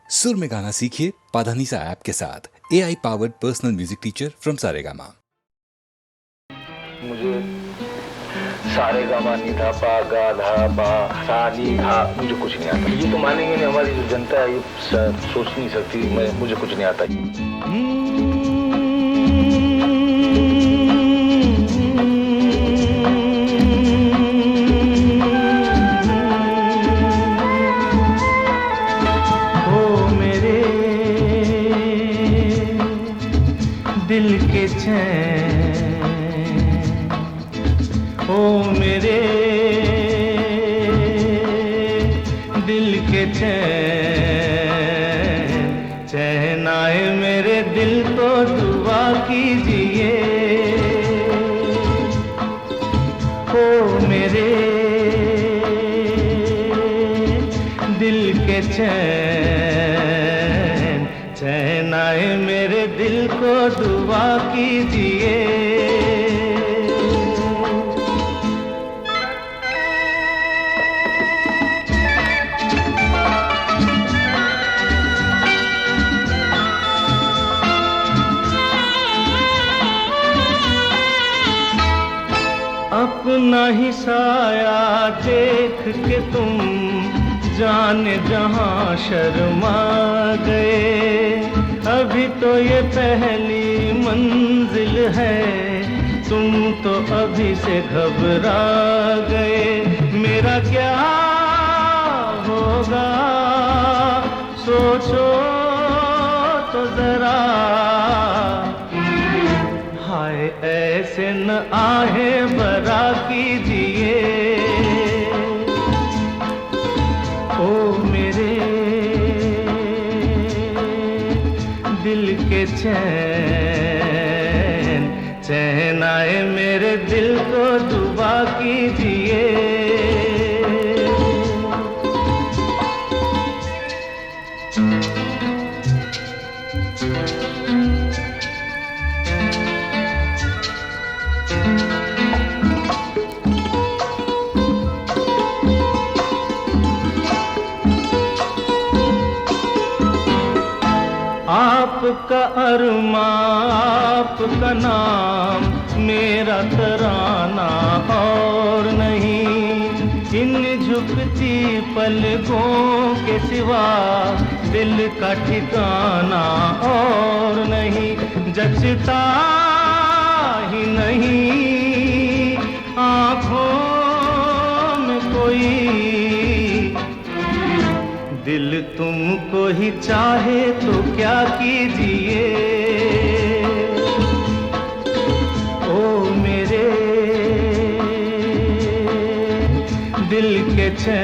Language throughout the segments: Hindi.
सुर में गाना सीखिए पाधानीसा ऐप के साथ। AI powered personal music teacher from Saregama. मुझे सारे गामा नी धा पा गा धा पा सा नी धा मुझे कुछ नहीं आता। ये तो मानेंगे नहीं, हमारी जो जनता है ये सोच नहीं सकती। मुझे कुछ नहीं आता। दिल के चैन, ओ मेरे दिल के चैन, चैन आए मेरे दिल को दुआ कीजिए। ओ मेरे दिल के चैन, चैन आए मेरे दिल को दुआ कीजिए। अपना ही साया देख के तुम जाने जहां शर्मा गए। अभी तो ये पहली मंजिल है, तुम तो अभी से घबरा गए। मेरा क्या होगा सोचो तो जरा, हाय ऐसे न आहे बरा कीजिए। ओ मेरे दिल के चैन, चैन आए मेरे दिल को दुआ कीजिए। आपका अरमा आपका नाम, मेरा तराना और नहीं। इन झुकती पलकों के सिवा दिल का ठिकाना और नहीं। जचता ही नहीं आँखों में कोई, दिल तुमको ही चाहे तो क्या कीजिए। ओ मेरे दिल के चैन,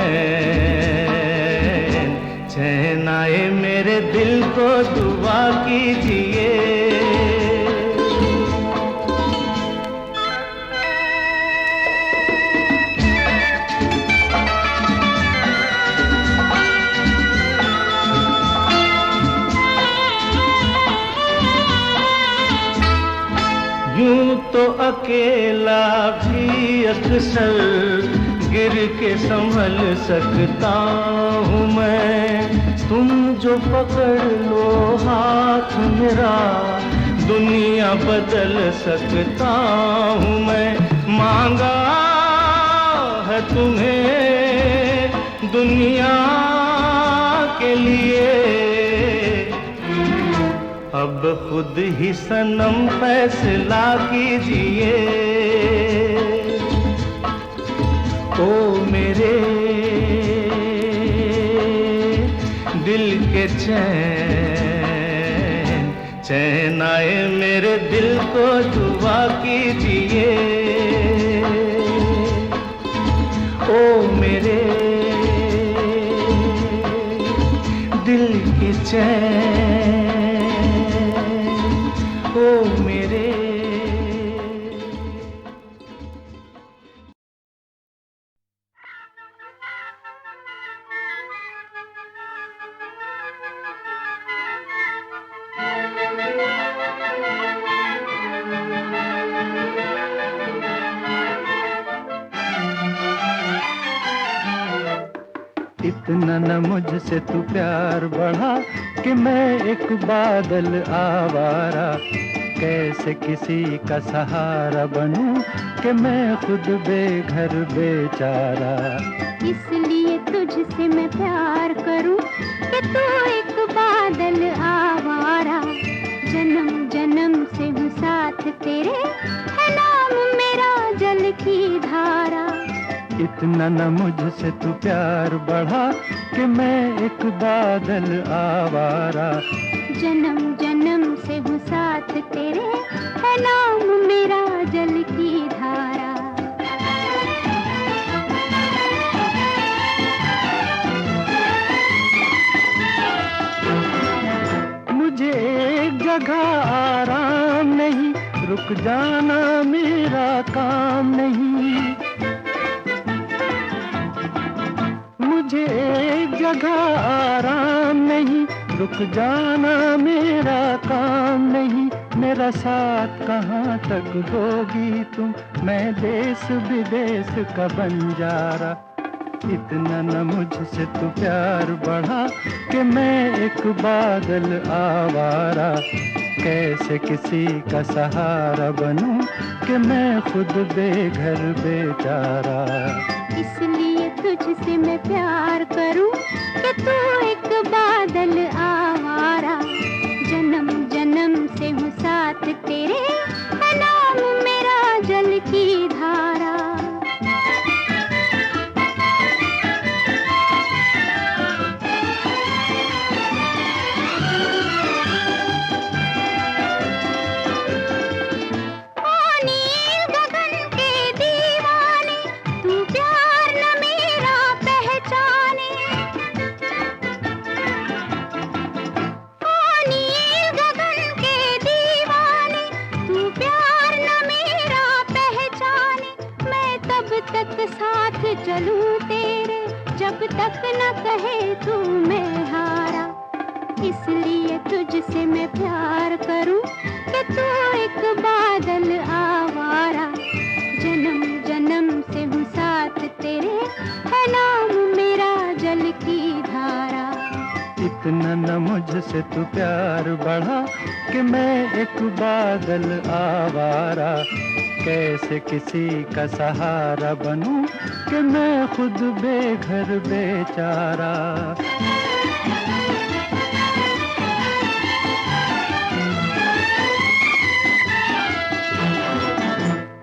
चैन आए मेरे दिल को दुआ कीजिए। यूं तो अकेला भी अक्सर गिर के संभल सकता हूँ मैं। तुम जो पकड़ लो हाथ मेरा, दुनिया बदल सकता हूँ मैं। मांगा है तुम्हें दुनिया के लिए, अब खुद ही सनम फैसला कीजिए। ओ मेरे दिल के चैन, चैन आए मेरे दिल को दुआ कीजिए। ओ मेरे दिल के चैन, ओ मेरे। इतना न मुझसे तू प्यार बढ़ा कि मैं एक बादल आवारा। कैसे किसी का सहारा बनूं कि मैं खुद बेघर बेचारा। इसलिए तुझसे मैं प्यार करूं कि तू एक बादल आवारा। जन्म जन्म से हूँ साथ तेरे, है नाम मेरा जल की धारा। इतना न मुझसे तू प्यार बढ़ा कि मैं एक बादल आवारा। जन्म जन्म से हूँ साथ तेरे, है नाम मेरा जल की धारा। मुझे एक जगह आराम नहीं, रुक जाना मेरा काम नहीं। मुझे एक जगह आराम नहीं, रुक जाना मेरा काम नहीं। मेरा साथ कहाँ तक दोगी तुम, मैं देश विदेश का बंजारा। इतना न मुझसे तू प्यार बढ़ा कि मैं एक बादल आवारा। कैसे किसी का सहारा बनूं कि मैं खुद बेघर बेचारा। इसलिए तुझसे मैं प्यार करूं कि तू एक बादल आवारा। जन्म जन्म से हूँ साथ तेरे, है नाम मेरा जल की धारा। साथ चलूं तेरे, जब तक न कहे तू मैं हारा। इसलिए तुझसे मैं प्यार करूं कि तू एक बादल आवारा। जन्म जन्म से हूँ साथ तेरे, है नाम मेरा जल की धारा। इतना न मुझसे तू प्यार बढ़ा कि मैं एक बादल आवारा। कैसे किसी का सहारा बनूं कि मैं खुद बेघर बेचारा।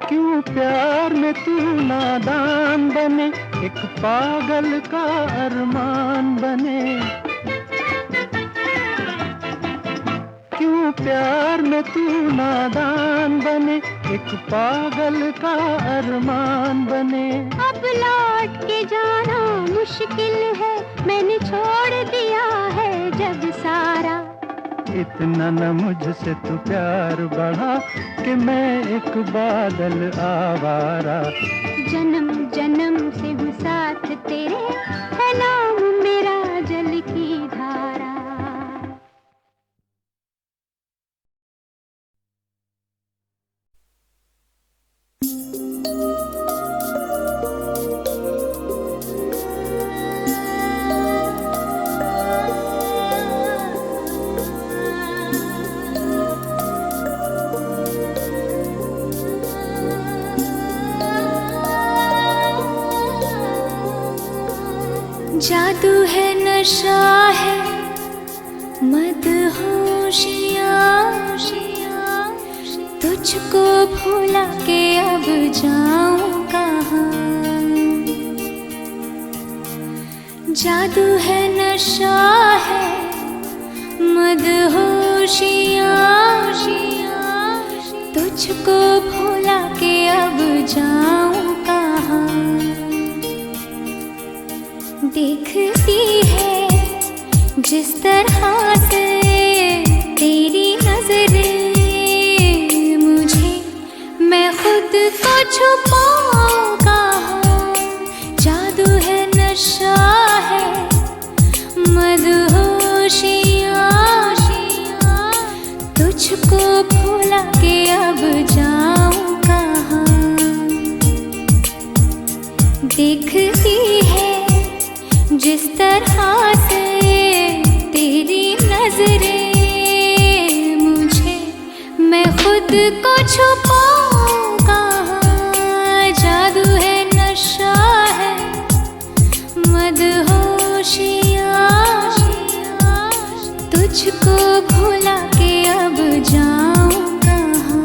क्यों प्यार में तू नादान बने, एक पागल का अरमान बने। क्यों प्यार में तू नादान बने, एक पागल का अरमान बने। अब लौट के जाना मुश्किल है, मैंने छोड़ दिया है जग सारा। इतना न मुझसे तू प्यार बढ़ा कि मैं एक बादल आवारा। जन्म जन्म से हूँ साथ तेरे, है नाम मेरा जल की धारा। जादू है नशा है मदहोशियाँ, तुझको भुला के अब जाऊं कहाँ। जादू है नशा है मदहोशियाँ, तुझको भुला के अब जाऊं कहाँ। देखती है जिस तरह से तेरी नजरें मुझे, मैं खुद को छुपाऊं कहाँ। जादू है नशा है मदहोशियाँ, तुझको भुला के अब जाऊं कहाँ। देखती है जिस तरह खुद को छुपाऊं कहाँ, जादू है नशा है मदहोशियाँ, तुझको भुला के अब जाऊं कहाँ।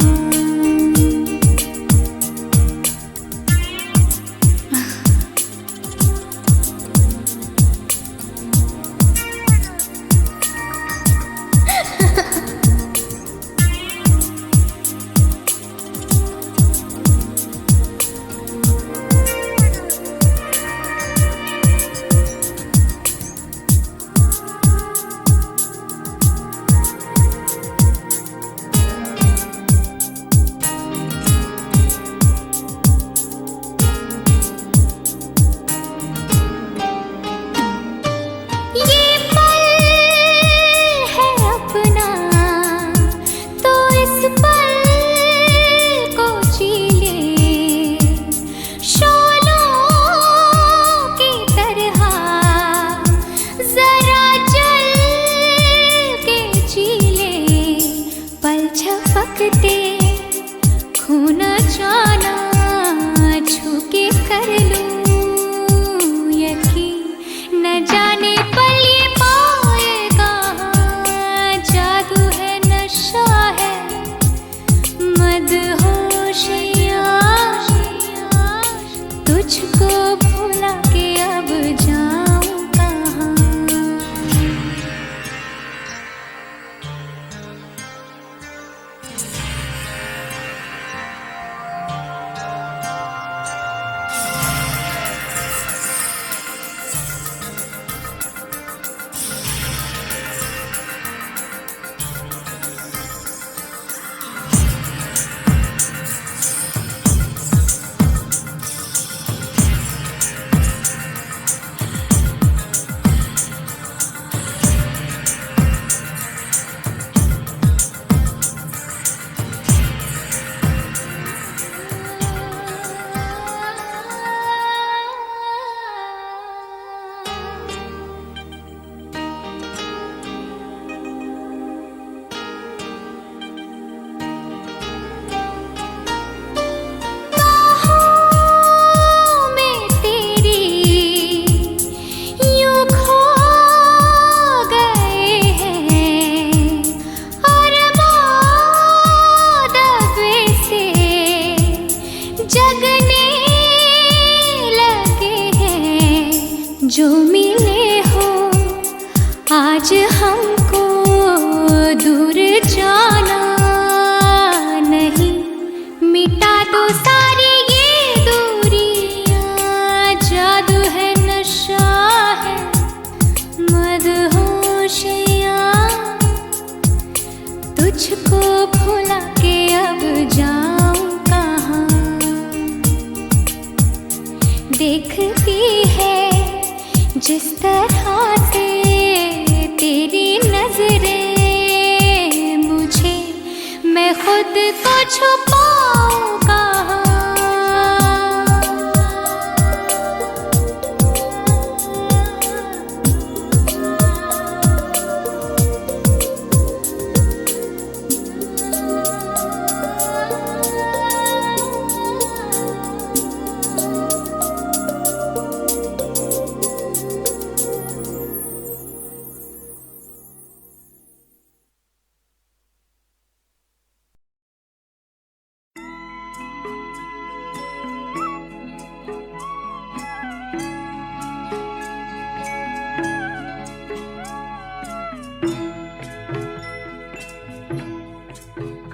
जो मिले हो आज हमको दूर जाना नहीं, मिटा दो सारी ये दूरियां, जादू है नशा है मदहोशियाँ, तुझको भुला के अब जाऊं कहाँ। देखती है जिस तरह से तेरी नजरें मुझे, मैं खुद को छुपाऊं कहाँ।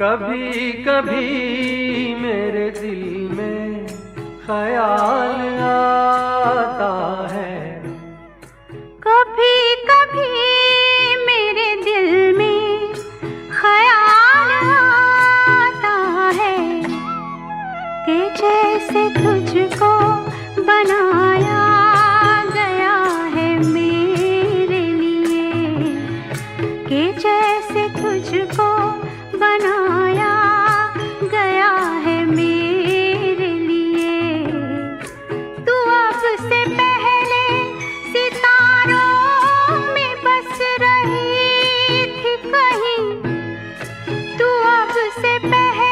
कभी कभी मेरे दिल में ख्याल आता है, कभी कभी मेरे दिल में ख्याल आता है कि जैसे तुझको बनाया गया है मेरे लिए, कि जैसे तुझको बनाया गया है मेरे लिए। तू अब से पहले सितारों में बस रही थी कहीं, तू अब से पहले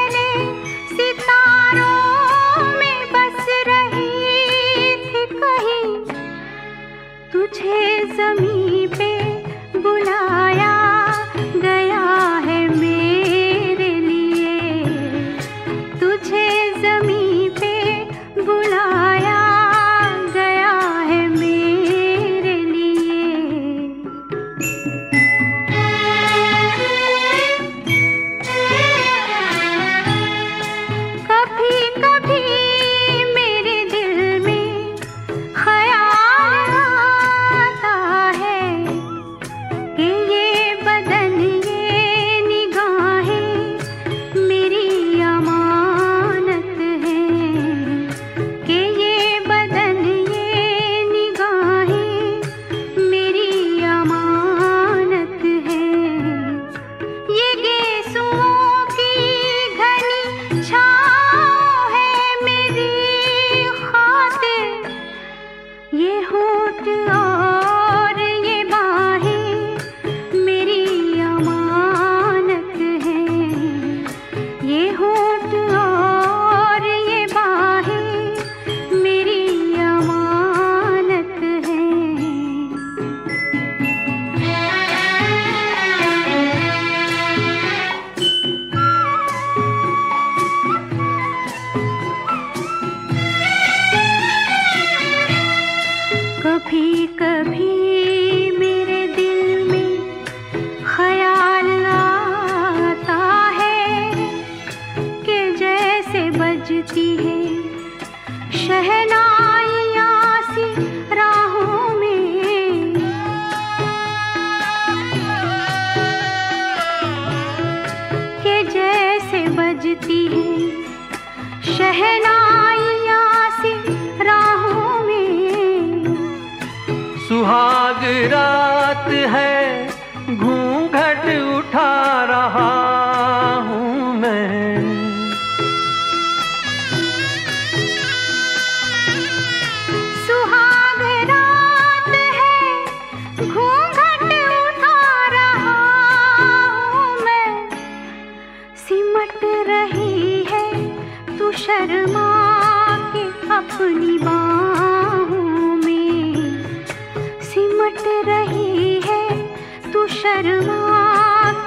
शहनाइयाँ सी राहों में। सुहाग रात है घूंघट उठा रहा हूँ मैं। सुहाग रात है घूंघट उठा रहा हूँ मैं। सिमट रही है तू शर्मा के अपनी बाहों में। सिमट रही है तू शर्मा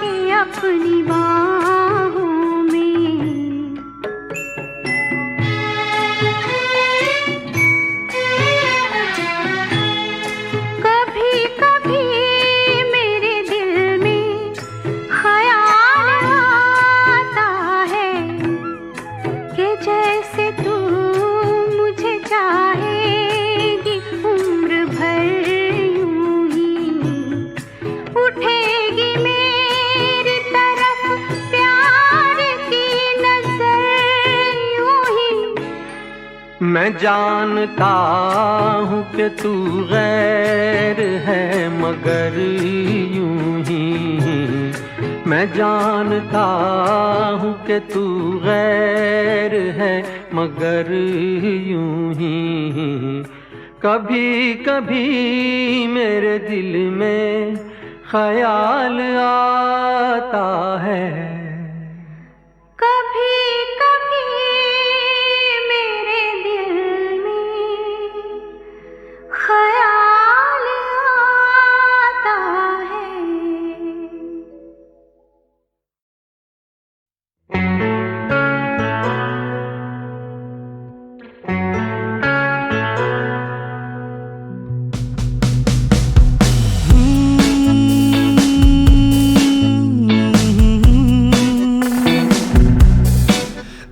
के अपनी बाहों में। कभी कभी मेरे दिल में ख्याल आता है कि जैसे तू मुझे चाहेगी उम्र भर यूं ही। उठेगी मेरी तरफ प्यार की नजर यूं ही। मैं जानता हूँ कि तू गैर है मगर यूं ही। मैं जानता हूँ कि तू गैर है मगर यूं ही। कभी कभी मेरे दिल में ख्याल आता है। कभी कभी मेरे दिल में ख्याल आता है।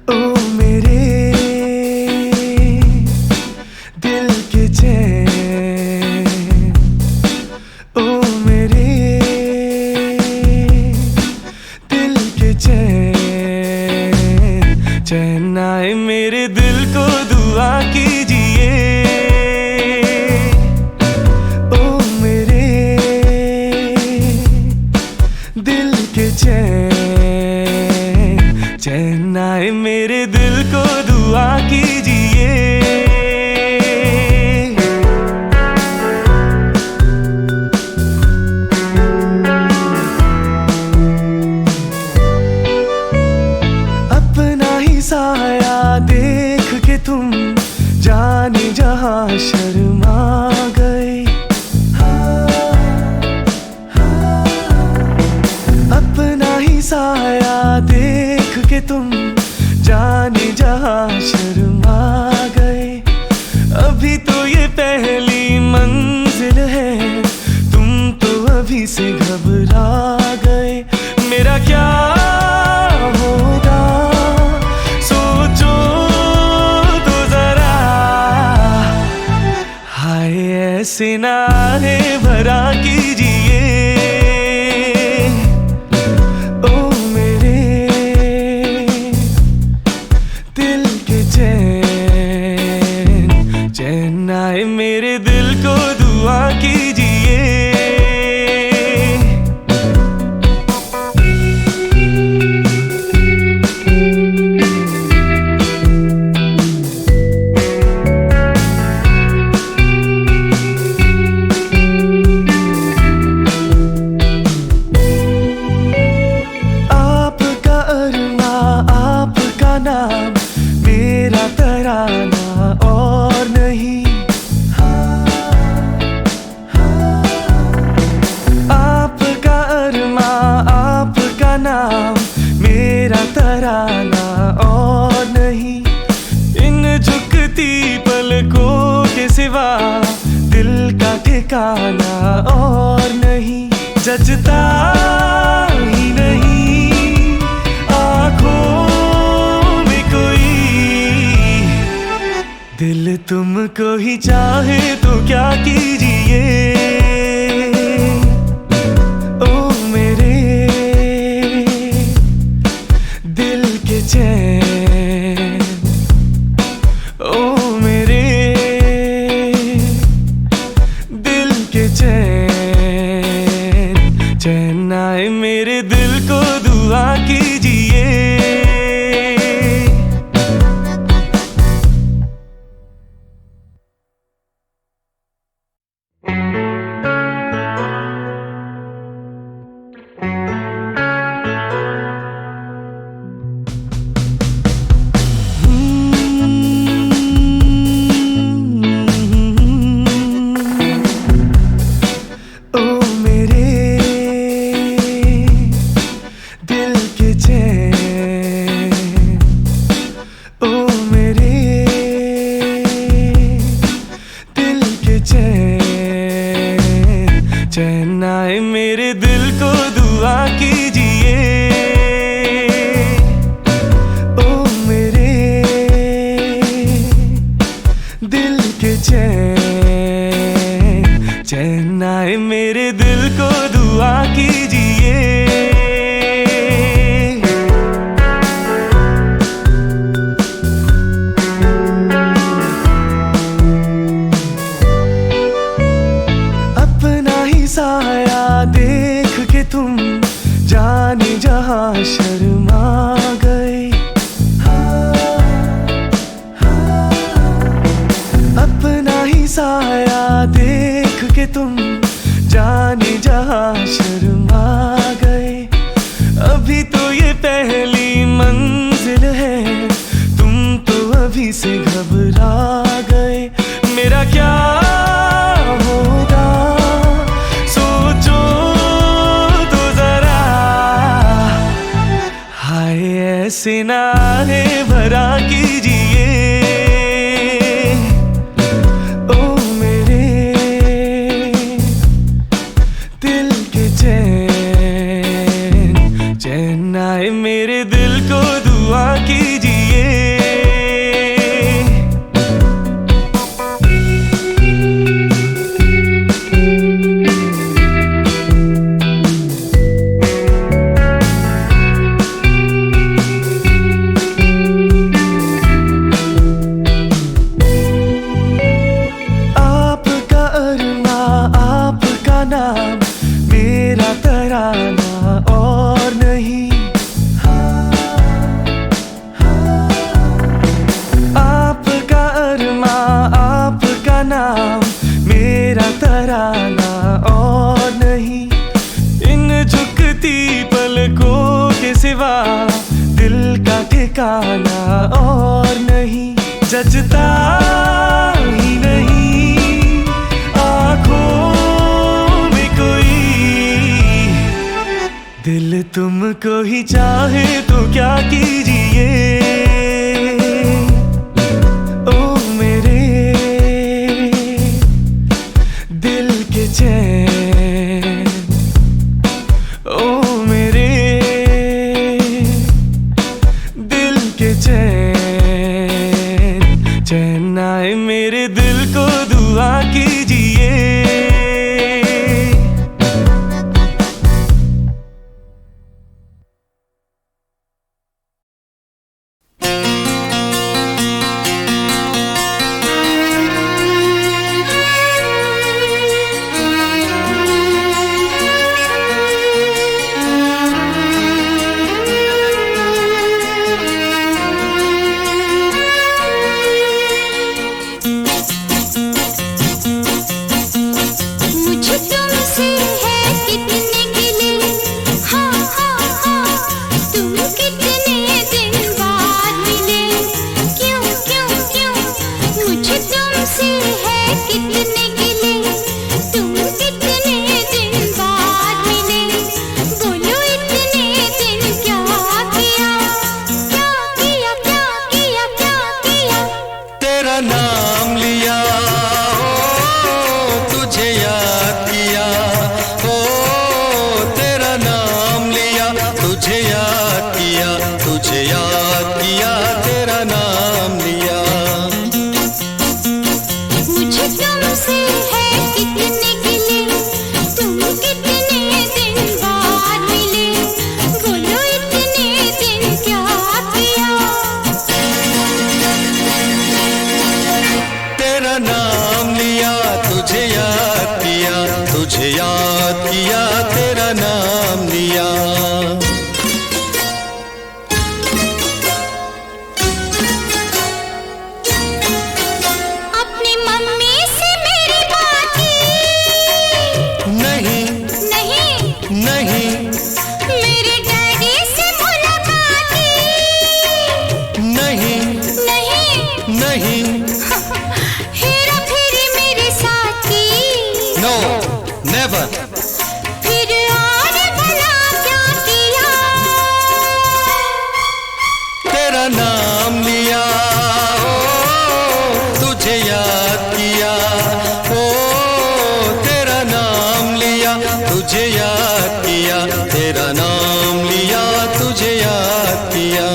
ओ मेरे दिल के चैन, ओ मेरे दिल के चैन, चैन आए मेरे दिल को दुआ कीजिए। ओ मेरे दिल के चैन, चैन आए मेरे दिल को दुआ कीजिए। अपना ही साया देख के तुम जाने जहां शर्मा गए। अपना ही साया देख के तुम जाने जहां शर्मा गए। अभी तो ये पहली मंजिल है, तुम तो अभी से घबरा गए। मेरा क्या होगा सोचो तो जरा, हाय ऐसे नारे भरा कीजिए। ओ मेरे दिल के चैन, चैन आए मेरे दिल को दुआ कीजिए। आपका अरमा आपका नाम मेरा तराना और नहीं। आपका अरमा आपका नाम मेरा तराना और नहीं। इन झुकती पलकों के सिवा दिल का ठिकाना और नहीं। जचता ही नहीं आँखों में कोई, दिल तुमको ही चाहे तो क्या कीजिए। ओ मेरे दिल के चैन, आए मेरे दिल को दुआ कीजिए। चैन आए मेरे दिल को दुआ कीजिए। ओ मेरे दिल के चैन, चैन आए मेरे दिल को दुआ कीजिए। साया देख के तुम जाने जहां शर्मा गए। अपना ही साया देख के तुम जाने जहां शर्मा गए। अभी तो ये पहली मंजिल है, तुम तो अभी से घबरा गए। मेरा क्या होगा ऐसे नारे भरा कीजिए। ओ मेरे दिल के चैन, चैन आए मेरे दिल को दुआ कीजिए। मेरा तराना और नहीं, आपका अरमा आपका नाम, मेरा तराना और नहीं। इन झुकती पलकों के सिवा दिल का ठिकाना और नहीं। जचता ही नहीं आँखों दिल तुमको ही चाहे तो क्या कीजिए। ओ मेरे दिल के चैन, ओ मेरे दिल के चैन, चैन आए मेरे दिल को दुआ कीजिए। नहीं मेरे डैडी से मुलाकात की। नहीं नहीं नहीं हेरा फेरी मेरे साथ की। नो नेवर फिर और भला क्या किया? तेरा नाम लिया, ओ तुझे याद किया, ओ तेरा नाम लिया, तुझे याद किया, तेरा नाम लिया, तुझे याद किया।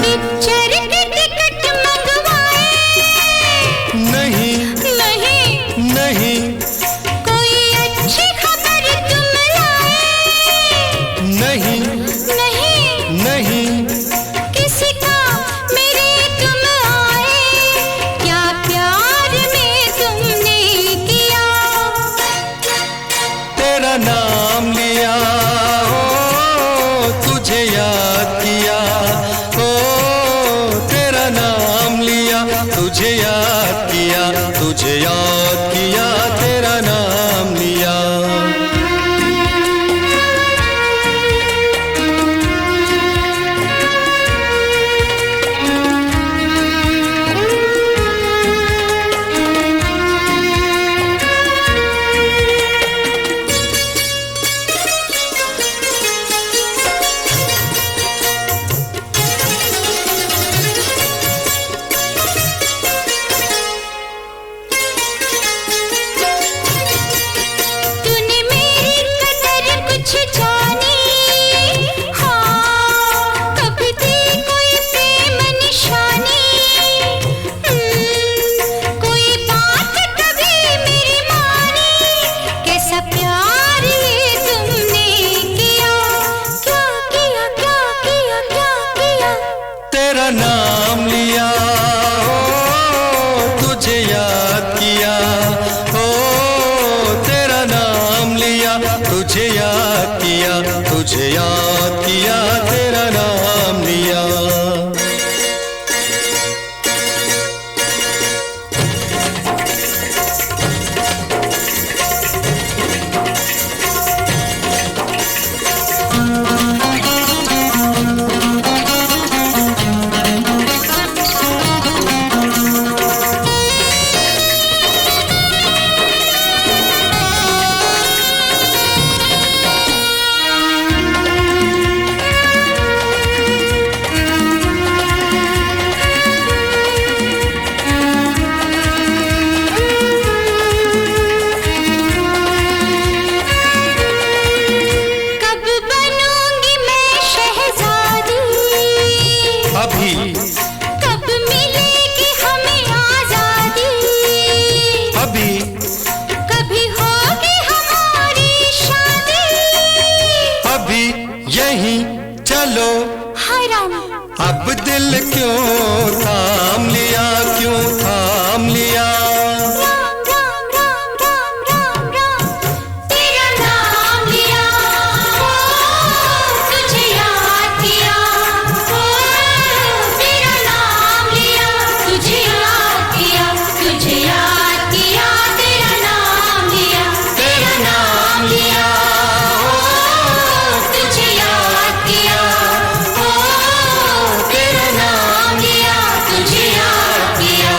पिक्चर के टिकट मंगवाए। नहीं नहीं नहीं कोई अच्छी खबर तुम लाए। नहीं नहीं नहीं किसी का मेरे तुम आए। क्या प्यार में तुमने किया? तेरा नाम लिया, ओ तुझे याद किया, ओ तेरा नाम लिया, तुझे याद किया, तुझे याद किया, तेरा नाम लिया। तूने मेरी कदर कुछ जानी? हाँ कभी थी कोई प्रेम निशानी? कोई बात कभी मेरी मानी? कैसा प्यार ये तुमने किया? क्या किया क्या किया क्या किया? तेरा नाम लिया, ओ तुझे याद किया, ओ तेरा नाम लिया, तुझे याद किया, तुझे याद किया, तेरा नाम लिया। कब बनूंगी मैं शहजादी? अभी कब मिलेगी हमें आजादी? अभी कभी होगी हमारी शादी? अभी यहीं चलो, हराम अब दिल क्यों थाम लिया, क्यों थाम लिया? राम राम राम राम राम राम तेरा नाम लिया। ओ तुझे याद किया। ओ तेरा नाम लिया, तुझे याद किया, तुझे याद किया, तेरा नाम लिया। तेरा नाम लिया, ओ तुझे याद किया। ओ तेरा नाम लिया, तुझे याद किया,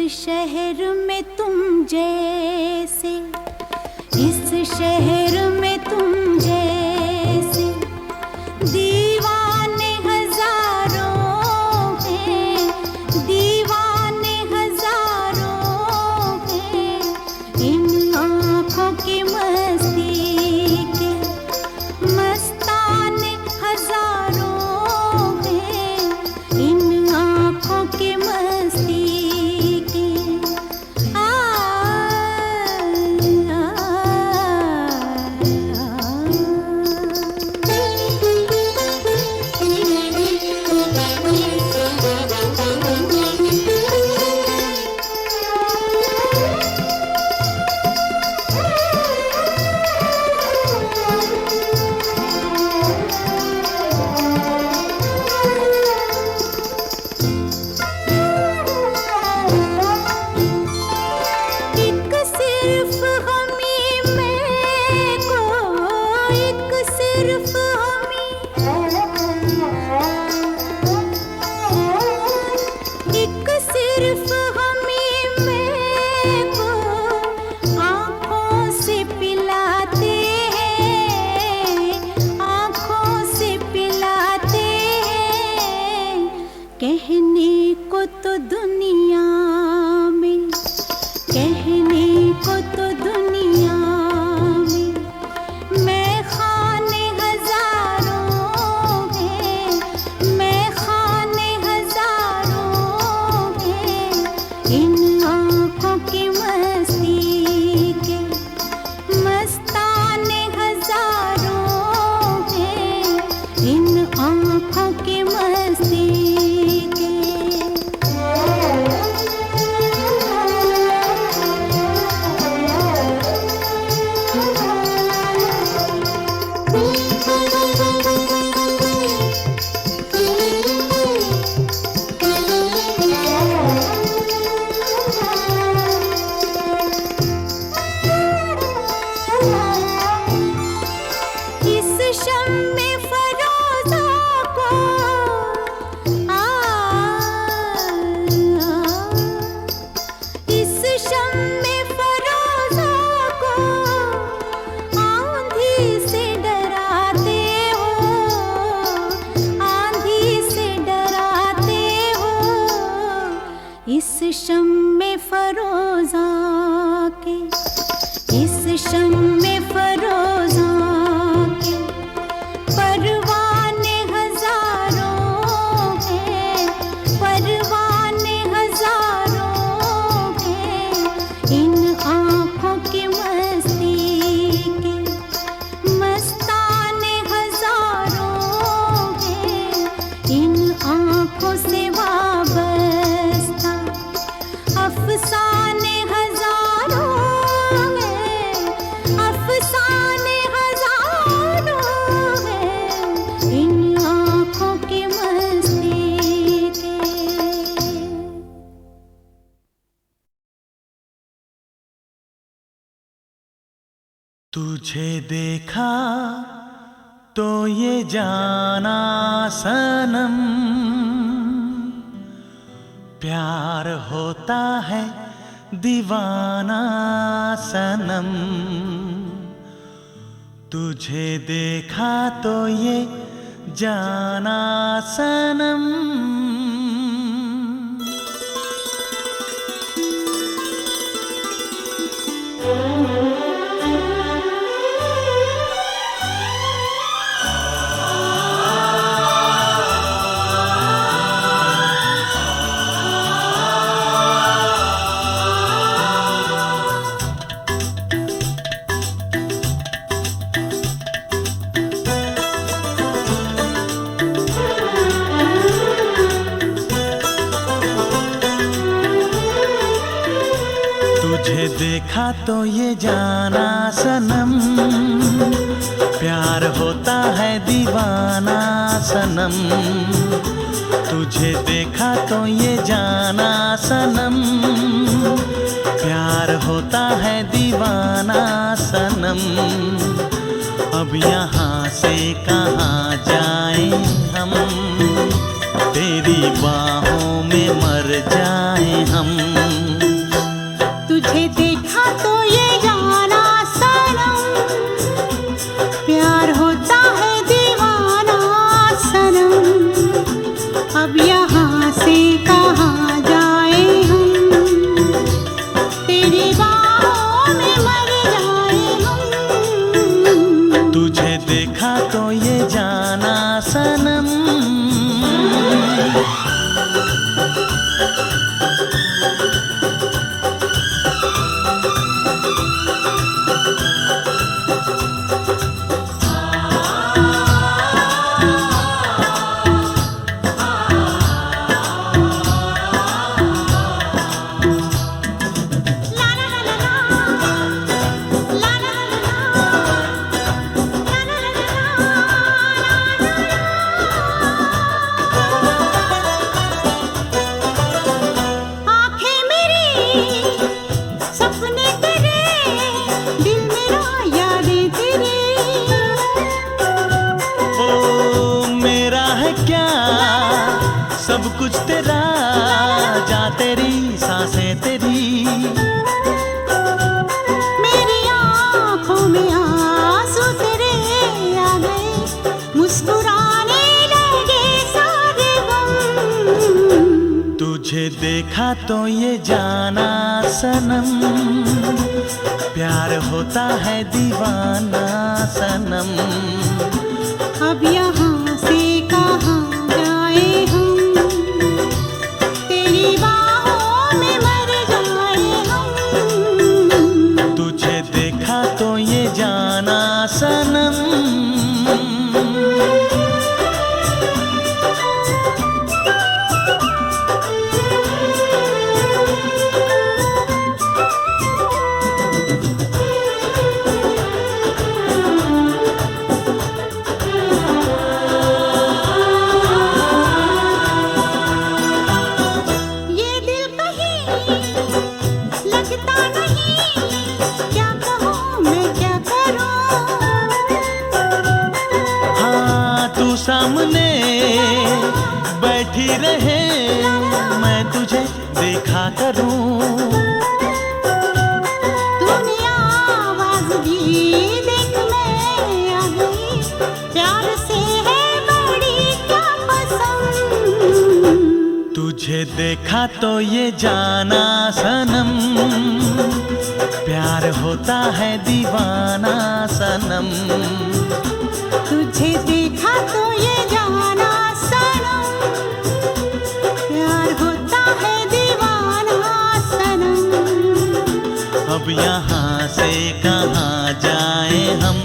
शहर में तुम जैसे, इस शहर में तुम जैसे दीवाने हजारों हैं, दीवाने हजारों हैं। इन आँखों की मस्ती के मस्ताने हजारों हैं, इन आँखों की मस्ती के। आ, एक सिर्फ हमी में को, एक सिर्फ हमी, एक सिर्फ हमी में को आँखों से पिलाते हैं, आँखों से पिलाते हैं। कहने को तो दुनिया में, कहने को तो दुनिया में मैं खाने हजारों हैं, मैं खाने हजारों हैं। इन आँखों की मस्ती के मस्ताने हजारों हैं, इन आँखों की मस्ती के। इस शम्मे फरोज़ा को इस शम्मे फरोज़ा को आंधी से डराते हो, आंधी से डराते हो। इस शम्मे फरोज़ा के, इस शम्मे फरोज़ा के परवाने हजारों हैं, परवाने हजारों हैं। इन आँखों की मस्ती के मस्ताने हजारों हैं, इन आँखों से वाबस्ता अफसाने हजारों हैं, अफसाने हजारों हैं। इन आँखों की मस्ती के। तुझे देखा तो ये जाना सनम, प्यार होता है दीवाना सनम। तुझे देखा तो ये जाना सनम। तुझे देखा तो ये जाना सनम, प्यार होता है दीवाना सनम। तुझे देखा तो ये जाना सनम, प्यार होता है दीवाना सनम। अब यहाँ से कहाँ जाएं हम, तेरी बाहों में मर जाएं हम। तुझे देखा तो ये जाना सनम। आंखें मेरी सपने तेरे, दिल मेरा यादें तेरी। ओ मेरा है क्या सब कुछ तेरा, जा तेरी सांसें तेरी। मेरी आंखों में आंसू तेरे आ गए, मुस्कुराने लगे सारे गम। तुझे देखा तो ये जाना सनम, प्यार होता है दीवाना सनम। अब यहाँ से कहाँ जाए हम, तेरी बाहों में मर जाए हम। तुझे देखा तो ये जाना सनम। ये दिल कहीं लगता नहीं, क्या कहूँ मैं क्या करूँ। हाँ तू सामने बैठी रहे, मैं तुझे देखा करूं। तूने आवाज दी देख मैं आ गई, प्यार से है बड़ी क्या पसंद। तुझे देखा तो ये जाना सनम, प्यार होता है दीवाना सनम। तुझे देखा तो ये जाना सनम, प्यार होता है दीवाना सनम। अब यहाँ से कहाँ जाए हम,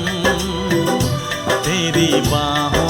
तेरी बाहों